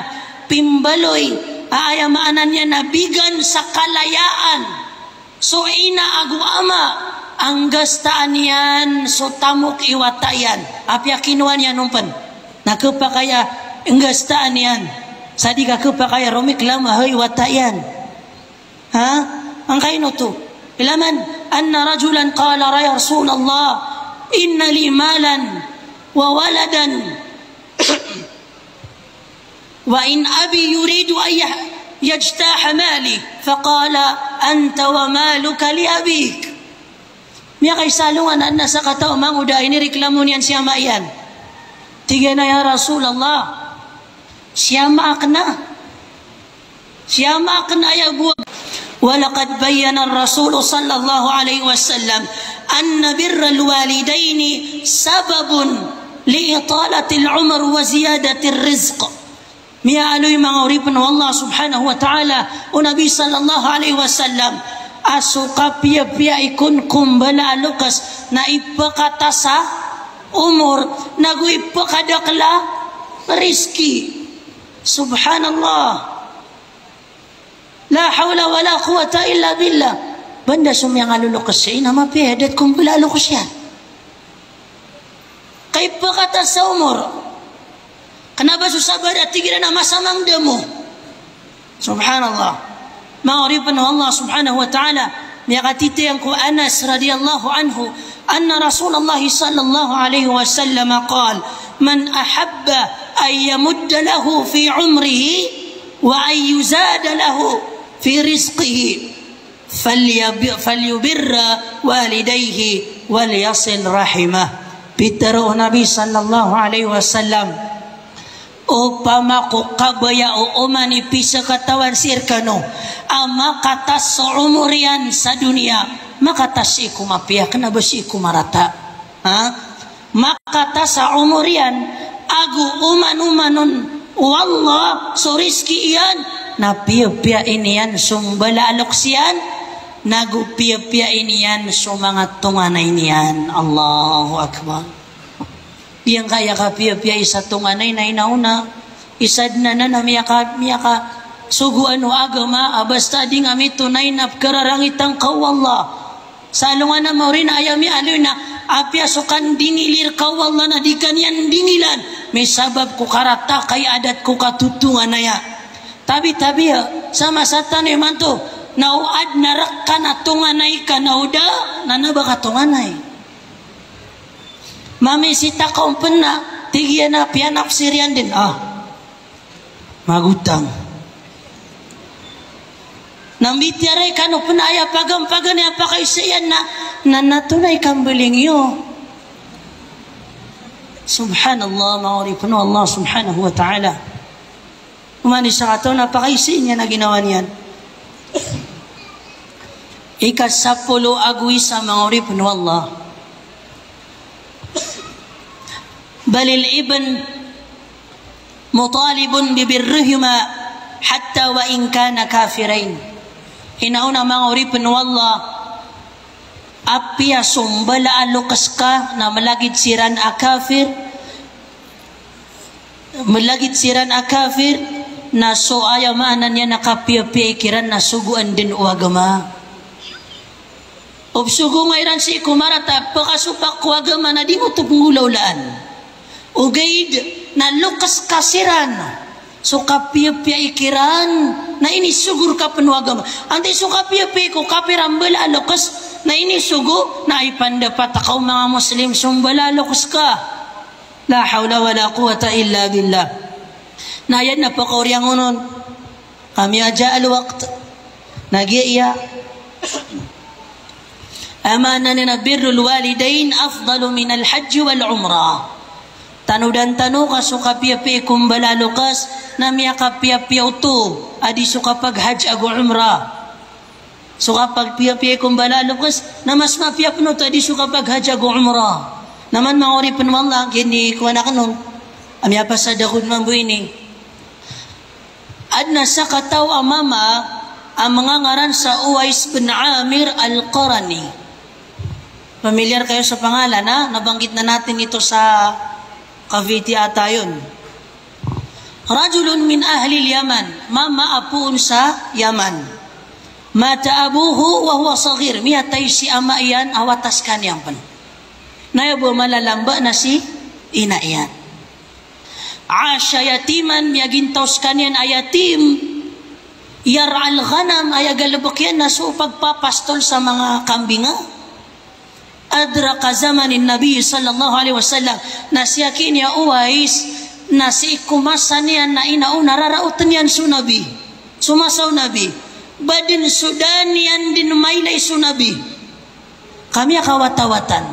pimbaloy aya maananya nabigan sa kalayaan so ina agu ama ang gastaan yan so tamok iwatayan apya kinuan yan numpan nakapakaya ang gastaan yan sadi ka kapakaya romiklam hay watayan ha ang kaino to ilaman أن رجلا قال يا رسول الله إن لي مالا وولدا وإن أبي يريد أن يجتاح مالي فقال أنت ومالك لأبيك miya kay salungan an nasa katao manguda ini reklamun yan siya maiyan tiga na ya Rasulullah siya maakna ya buwag ولقد بين الرسول صلى الله عليه وسلم أن بر الوالدين سبب لإطالة العمر وزيادة الرزق ميا ألوي مغربنا والله سبحانه وتعالى ونبي صلى الله عليه وسلم أسوق بيا يكون كمبلا لوكس na ipakatasa umur nagu ipakadakla rizki Subhanallah. La hawla wa la quwata illa billah. Banda sumyang alulukas siya, nama piyadat kung balalukas yan. Kay pakata sa umur. Kenapa susah pada tigiran na masamang demo? Subhanallah. Ma'arifan Allah subhanahu wa ta'ala. Miyakatiti yang ku Anas radiyallahu anhu. Anna Rasulullah sallallahu alaihi wasallam qal. Man ahabba an yamudda lahu fi umrihi wa an yuzada lahu fi rizqihi. Falyubirra walidayhi wal yasil rahimah. Bitaro Nabi sallallahu alaihi wasallam. Upama ko kabaya o umani pisa katawan sirkano ama katas seumur yan sa dunia makatas iku mapia kena besi iku marata makatas sa umur yan agu umanon wallah so rizki iyan na pia iniyan sumbala aloksiyan nagu pia iniyan sumangat tunganay niyan. Allahu Akbar. Yang kaya ka pia isa tunganay na inauna isad na miyaka suguan o agama basta di nga mi tunay na kararangitang kawallah salungan na maurin ayami aloy na apya sukan dingilir kawallah na di kanyan dingilan may sabab ko karata kay adat ko katutungan na ya tabi sama sa tanay man to nauad na rakka na tunganay ka nauda na nabaka tunganay. Mami sita kaum pena tigyan na pianak sirian din magutang nambitiaray kano pena aya pagam-pagan ya pakaisiyan na natunay kambeling yo. Subhanallah ma'arifan Allah subhanahu wa ta'ala umani sa kataw na pakaisiyan niya na ginawa niyan. Ikasapulo agwi sa ma'arifan Allah بل الابن مطالب ببرهما حتى وإن كان كافرين. Inauna manguripin wallah apya sumbala alukas ka na malagid siran akafir na so ayamanan niya nakapia-pia ikiran na suguan din o agama obsugo ngayran si kumarata pakasupak ko agama na di mo ito pungulaulaan ugaid na lukas kasiran so kapia-pia ikiran na ini sugur ka penuagam anti so kapia-pia ko kapirambal lukas na ini sugo na ipandapat ako mga muslim sumbala lukas ka la hawla wa la quwata illa billah na yan na pakauryang unon kami aja al-waqt nagiya amana na birrul walidain afdalu min al-hajj wal-umrah. Tanu dan tanu ka suka pia-pia kumbala lukas na miya ka pia-pia uto adi suka paghaj agu umrah suka pag pia-pia kumbala lukas na mas mapia puno to adi suka paghaj agu umrah naman maori pun wallah gini kuana kanon amya pasada kud mambu ini adna sa kataw amama ang mga ngaran sa Uwais bin Amir al-Qarani. Familiar kayo sa pangalan nabanggit na natin ito sa Cavite ata yun. Rajulun min ahli al-Yaman, mama apuun sa Yaman. Mata abuhu wa huwa saghir, miyatay si ama iyan awatas kanyang pan. Nayabo malalamba na si ina iyan. Asya yatiman, miyagintaws kanyan ayatim. Yar'al ghanam, ayagalabok yan na so pagpapastol sa mga kambinga. Adraka zamanin Nabi sallallahu alaihi wasallam nasiyakin ya Uwais nasi kumasan yan na inauna rarautan yan sunabi sumasaw nabi badin sudan yan din mailay sunabi kami akawatawatan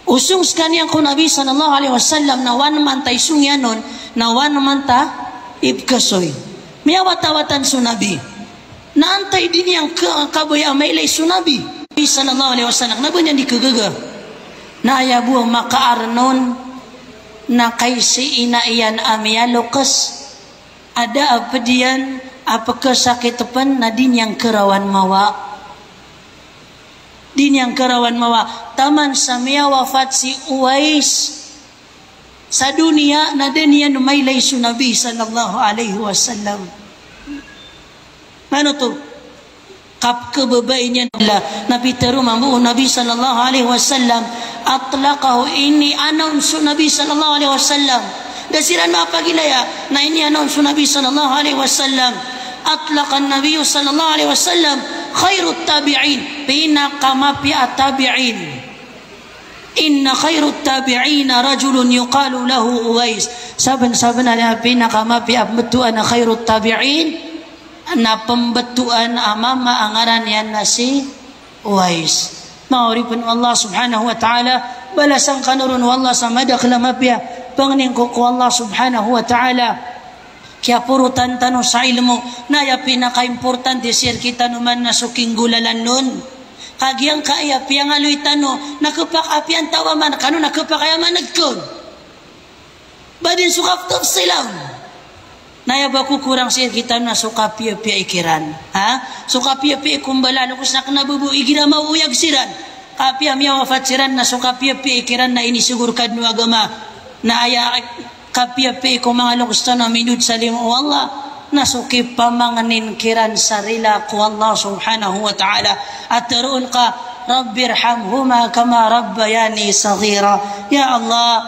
usung sekalian ku Nabi sallallahu alaihi wasallam na wan man tay sungyanon na wan man ta ibkasoy miyawatawatan sunabi naantay din yang kaboy mailay sunabi sallallahu alaihi wasallam na bunyan di kagaga na ayabu makaarnon na kay si ina iyan amya lukas ada apa diyan apa kesakitapan na din yang kerawan mawa taman sa miya wafat si Uwais sa dunia na dunia numaylay su Nabi sallallahu alaihi wasallam. Ano to? Kap kebabain niya Nabi teru mambu Nabi sallallahu alaihi wasallam atlaqahu, ini announce Nabi sallallahu alaihi wasallam. Dasiran apa gila ya? Nah ini announce Nabi sallallahu alaihi wasallam. Atlaqan Nabi sallallahu alaihi wasallam khairut tabi'in, bina kama fi at-tabi'in. Inna khairut tabi'ina rajulun yuqalu lahu Uwais. Saben-saben ada bina kama fi abtuan khairut tabi'in, na pembetuan amama angaran yan nasi Uwais. Mauripun Allah subhanahu wa ta'ala balasan kanurun wallah samadak lamapya pangning ko Allah subhanahu wa ta'ala kaya purutan tanong sa ilmu na ya pinaka-importante sir kita naman na suking gulalan nun kagyang kaya piyang aloy tano nakapakapian tawaman kano nakapakayaman nagkon badin sukap tafsilaw naya ba kurang sir kita na suka pia-pia ikiran ha suka pia-pia kumbalano kus na kanabubu igira mauyag siran kapia miya wafat siran na suka pia-pia ikiran na inisigurkad no agama na aya kapia-pia ko mga lukus na minud sa limu Allah na suki pamanganin kiran sarila ko Allah subhanahu wa ta'ala at taroon ka Rabbirhamhuma kama rabbayani saghira. Ya Allah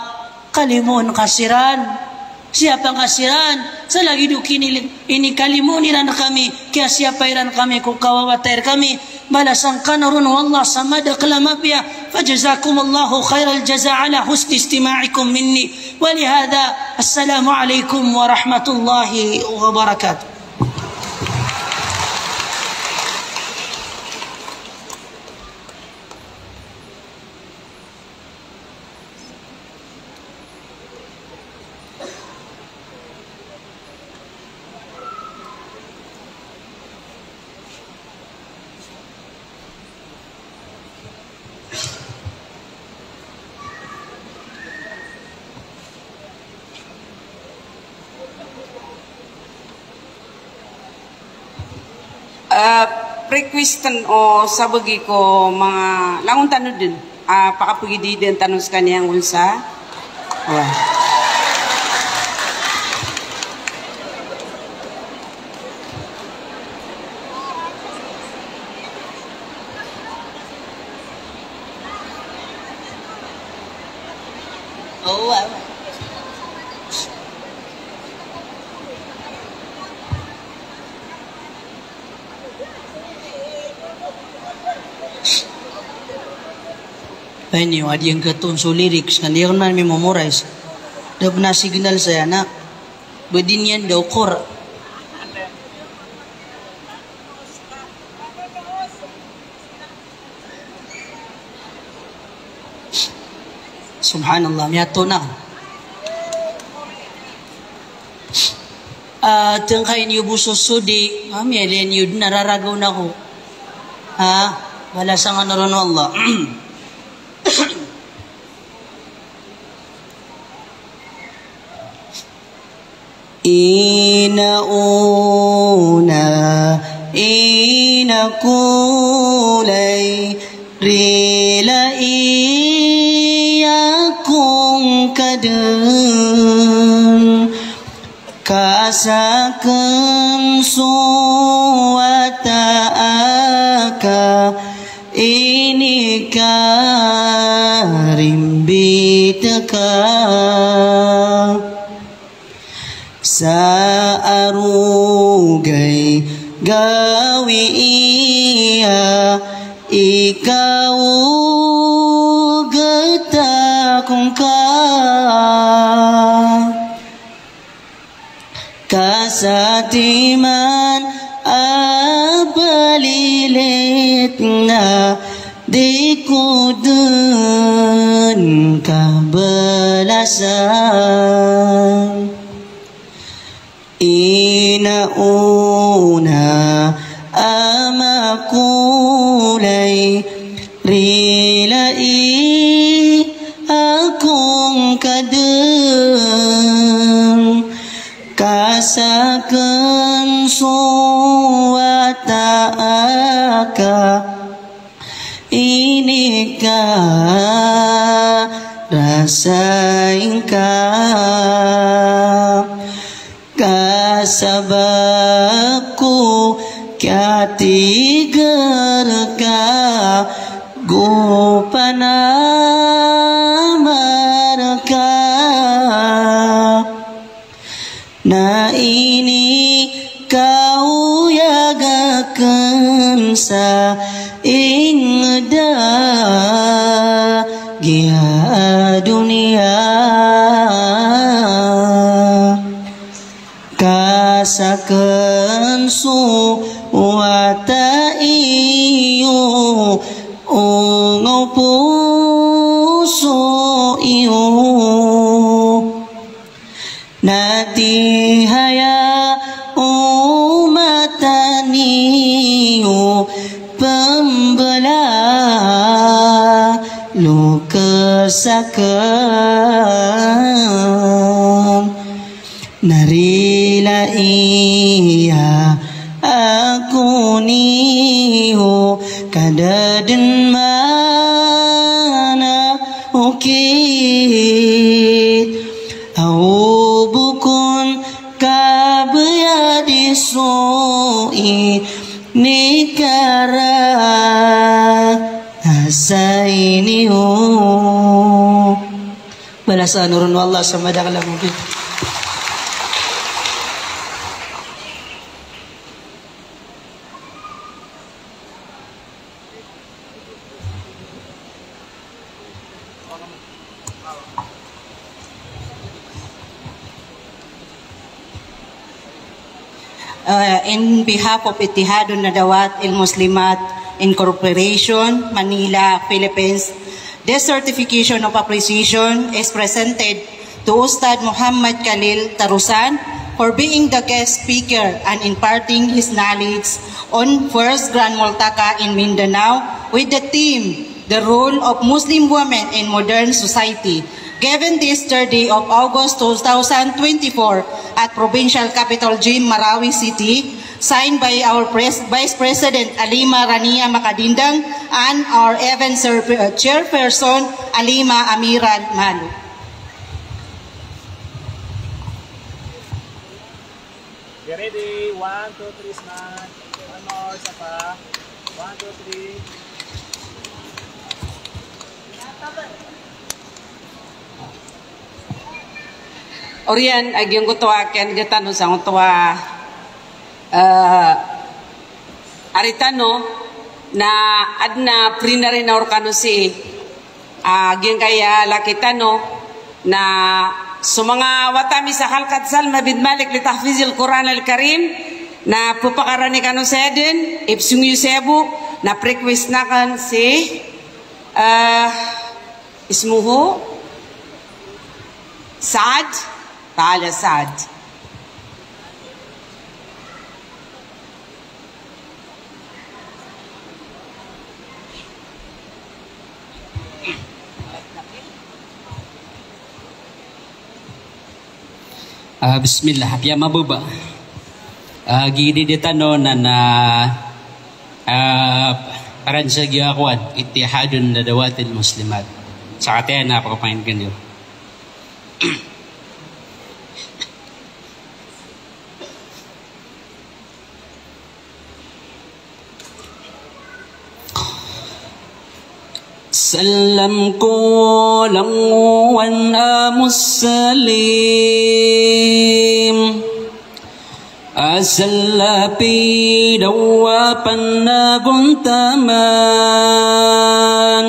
kalimun kasiran. Siapa kasiran? Selagi ini kalimuniran kami, kaya siapa iran kami ku kawawatair kami. Balasan kanarun wallah samada kalamapya. Fajazakumullahu khairal jaza ala husni istima'ikum minni. Walihada assalamu alaikum warahmatullahi wabarakatuh. Requestan o sabagi ko mga langon tanod din pakapagidi din tanong sa kaniyang ulsa. Ini wadi yang ketunsu lirik kan dia kan memorize. Dah pernah signal saya nak bedinian dah ukur. Subhanallah miato na. Tengkain yu bususudi, kami alien yu nararagaw na ko. Balasan ka na ron Allah. Ina kulay rila iyakong kadang kasakan suwata aka ini karimbitaka sa arugay gawi iya ikaw gatakong ka kasatiman abalilit na di ko dun kabalasan inauna ama kulay rilai akong kadang kasakan suwata aka ini ka rasain ka kasababku kya tigar ka gopana marka na ini kau yagakan sa ingda gia dunia kasakan su wata iyo ungau puso iyo natihaya umataniyo pembelah lu kesakan narila iya aku niho kadaden mana ukit au bukun kabaya disoi nikara asa ini balasa nurun wallah sama dalam mungkin. In behalf of Ittihadun Nadawat Il-Muslimat Incorporation, Manila, Philippines, this certification of appreciation is presented to Ustad Muhammad Khalil Tarusan for being the guest speaker and imparting his knowledge on First Grand Multaka in Mindanao with the theme, The Role of Muslim Women in Modern Society, given this 3rd day of August 2024 at Provincial Capital Gym, Marawi City, signed by our Vice President Alima Rania Makadindang and our event chairperson Alima Amiral Malu. Get ready, 1, 2, 3, snap. One more, sapa. 1, 2, 3. Orian agyong kutuwa ken getano sa kutuwa aritano na adna prinare na orkano si agyong kaya lakitano na sumanga watami sa halkat salma bin malik li tahfizil Quran al-Karim na pupakarani kano sa edin ipsung yusebu na request na kan si ismuhu Saad تعال سعد. Bismillah, ya mabuba. Gidi ditano na paran sa giyakuan Ittihadun Nadawatil Muslimat. Sa katiyan napakapain ganyo. Salam ko lang wan muslim asalapi dawa panabuntaman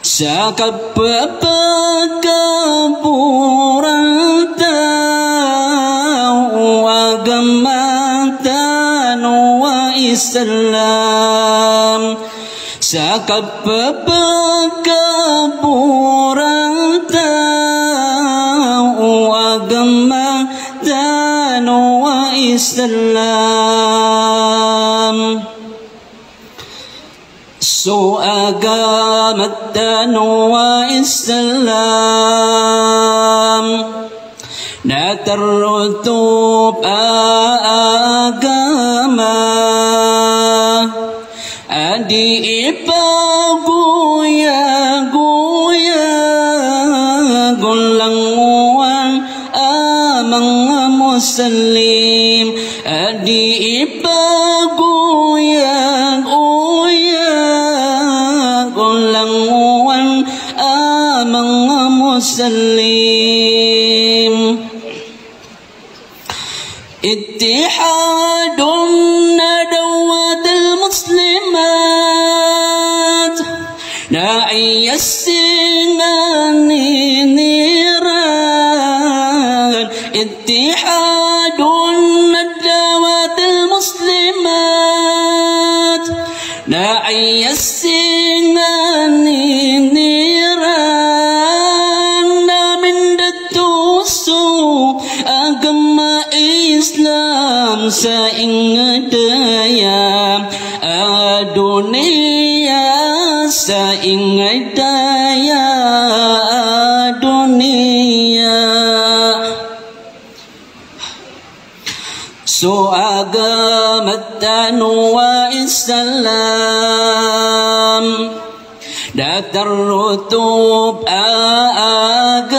sa kapapakaburan tao agamatan wa Islam sa kapapakaburan tao agamatan wa Islam so agamatan wa Islam na tertutup agama di ipaguya-guya Muslim adi ipaguyag uyag ulanguan mga Muslim. Ittihadun nadawat al-muslimat na'iyassingan niran. Ittihadun nadawat al-muslimat na'iyassingan niran. Namin datuso agama Islam sa ingadaya dunia sa ingadaya dunia. So agamat wa Islam datar rutub agama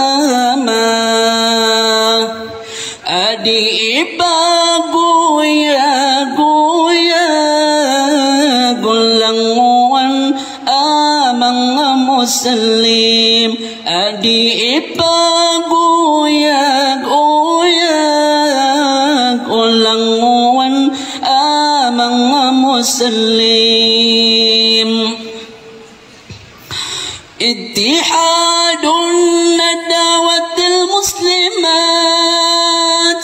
adi ipaguyag ulanguan mga Muslim adi ipaguyag ulanguan mga Muslim. Ittihadun nadawat al-muslimat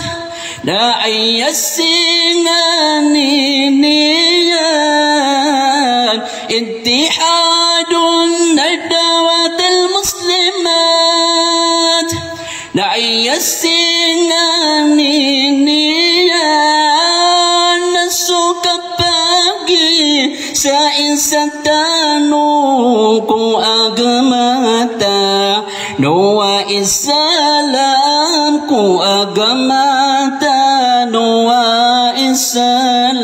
na'iyassingan niyan. Ittihadun nadawat al-muslimat na'iyassingan niyan. Nasukap pagi sa isang tanong kung agamata Noa Islam kung agamata Noa Islam.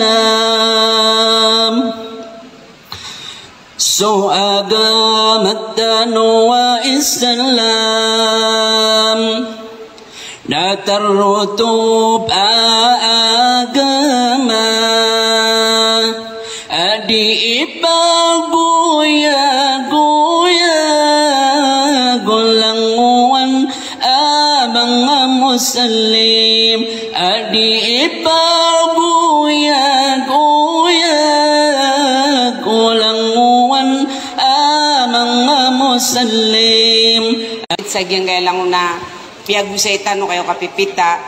So agamata Noa Islam natarutub agama adi ipaguyag ulanguan mga Muslim adi ipaguyag ulanguan mga Muslim. Sagyang gaya lang na piagusaitan no kayo kapipita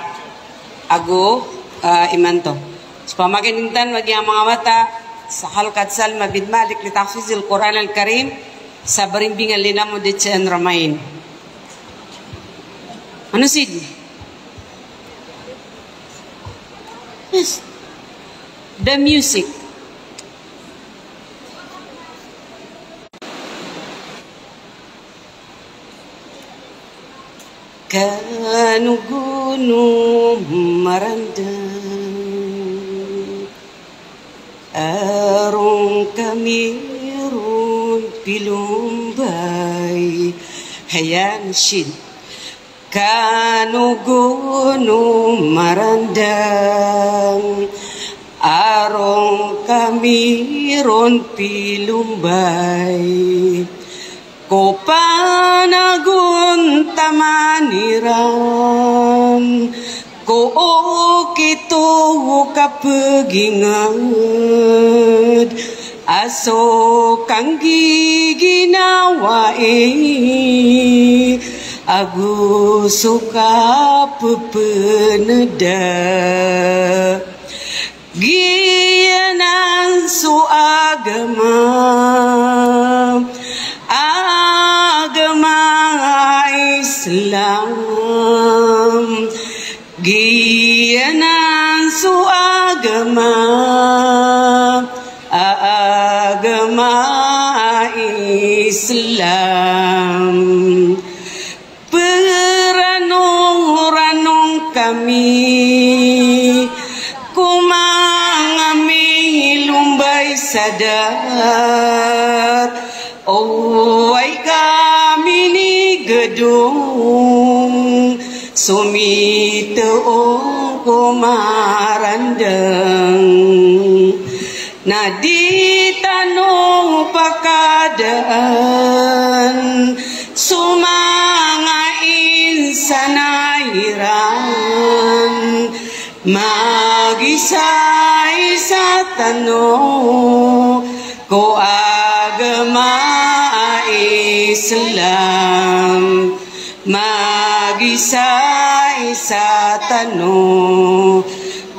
ago imanto. So pamakinintan wagi ang mga mata sa halkat salma bidmalik li tahfizil Quran al-Karim sa barimbingan linamo de Chen Ramain. Ano sid? Yes. The music. Kanu gunung marandang arung kamirun pilumbay hayan shin. Kanu gunung marandang arung kamirun pilumbay ko panagun tamaniran ko kito kapagingat aso kang giginawae agu suka pepeneda gianan su agama Islam gianan su agama Islam peranong kami kumangami lumbay sadar oh ay kami ni gedung sumito ko marandeng na di tanong pakadaan sumangain sa nairan magisay sa tanong ko agama Islam magisay sa tanong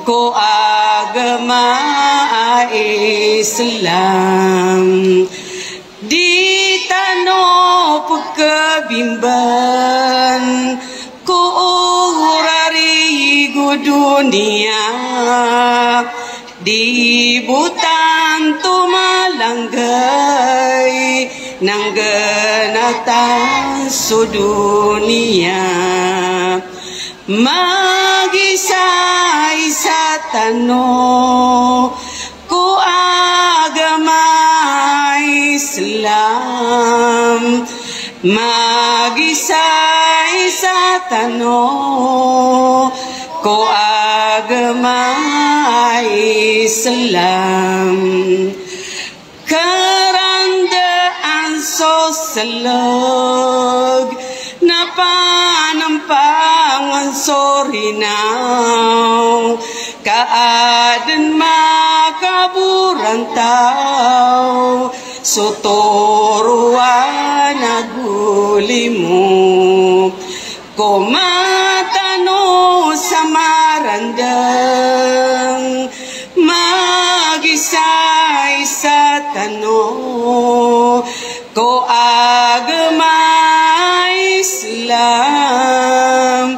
ko agama Islam di tanong pagkabimban ko urarigo dunia di butan tumalanggay ng ganatan sa dunia magisay sa tanong ko agama Islam magisay sa tanong ko agama Islam karandaan so salag na panampangan sorinaw kaadan makaburantaw sotoruan naguli mo kumatano sa marandang magisay sa tanong ko agama Islam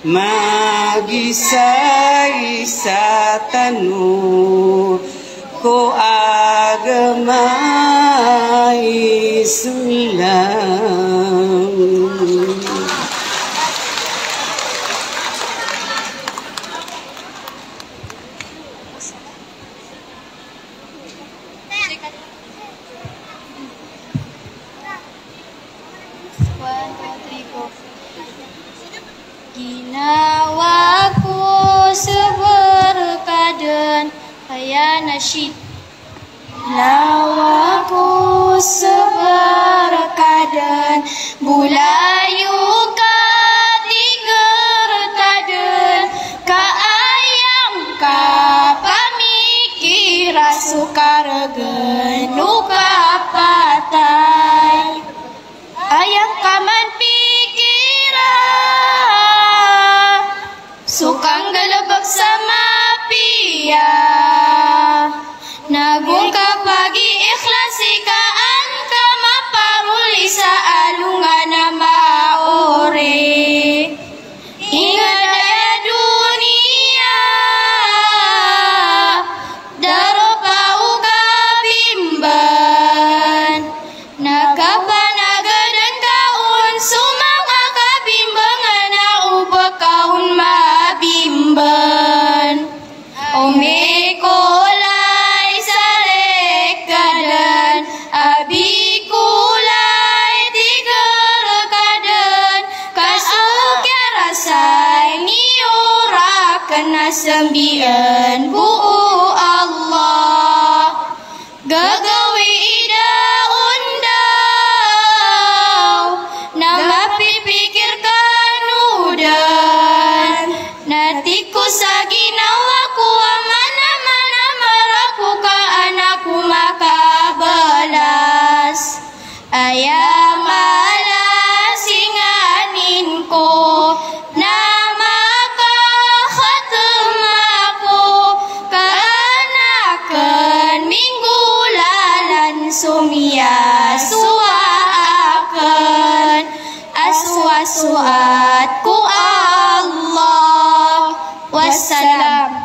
magisay sa tanong ko agama Islam. Ginawa ko seberkadan kaya nasyid. Ginawa ko seberkadan bulayu ka tiger kaden ka ayam ka pamikir sukaregen luka patai ayam kaman sukang galabak sama pia nabuka pagi ikhlasi kaan ka maparuli sa alungan na maore ingat dunia daro pauga bimban nagapanagan kaun sumanga kabimbangan na uba kaun bimban ome kolay sarekadan abi kulay tiger kadan kasukya rasay niurakan na sambian buo Allah gagawi idaun daw na mapipikirkan udan natiku sa ginawa ko mana-mana maraku ka anakku makabalas ayamalas singanin ko na makakhatam ako kaanakan minggulalan sumia suwaakan aswa-suat ku Allah wassalam.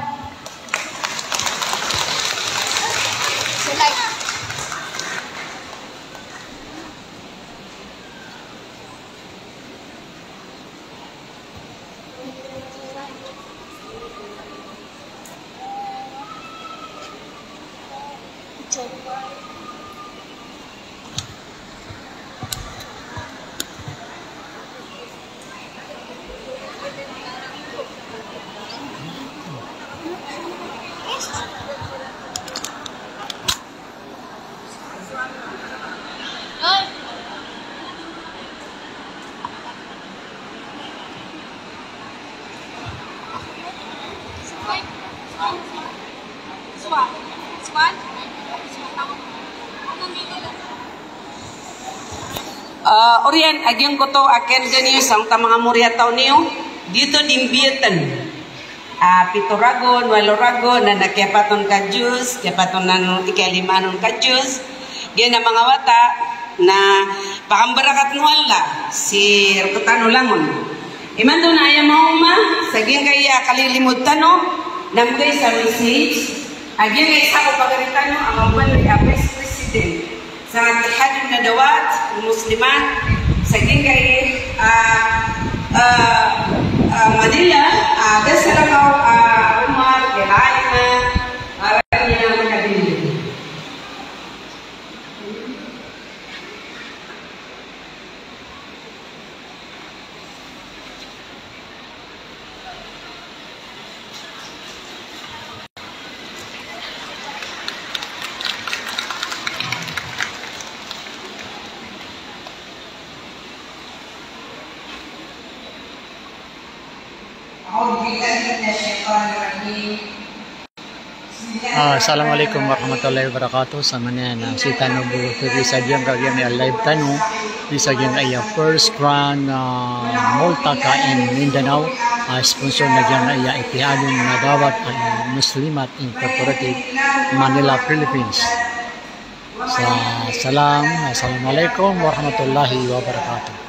Orian agyang ko to aken ganyo sang mga murya tao niyo dito dimbiyatan. Pituragon, waloragon na nakiapaton ka Diyos, kiapaton na ikalimanon ka Diyos. Diyan na mga wata na pakambarakat nuwala si Rukutano Langon. Iman doon na ayaw mauma, saging kaya kalilimod tano, namgay sa message, agyan ay sa kapagaritano ang mabuan ng Vice President sa Ittihad Nadawat Muslimat, saging kay Manila, Dasarakaw, Umar, Kelaina, Aranya, Makadili. Assalamualaikum warahmatullahi wabarakatuh. Sama niya na si Tano Bukuri sa diyang kagyan ay live Tano di sa diyang ay first grand multa ka in Mindanao, sponsor na diyang ay Ittihad Nadawat Muslimat Incorporated Manila, Philippines. Assalamualaikum warahmatullahi wabarakatuh.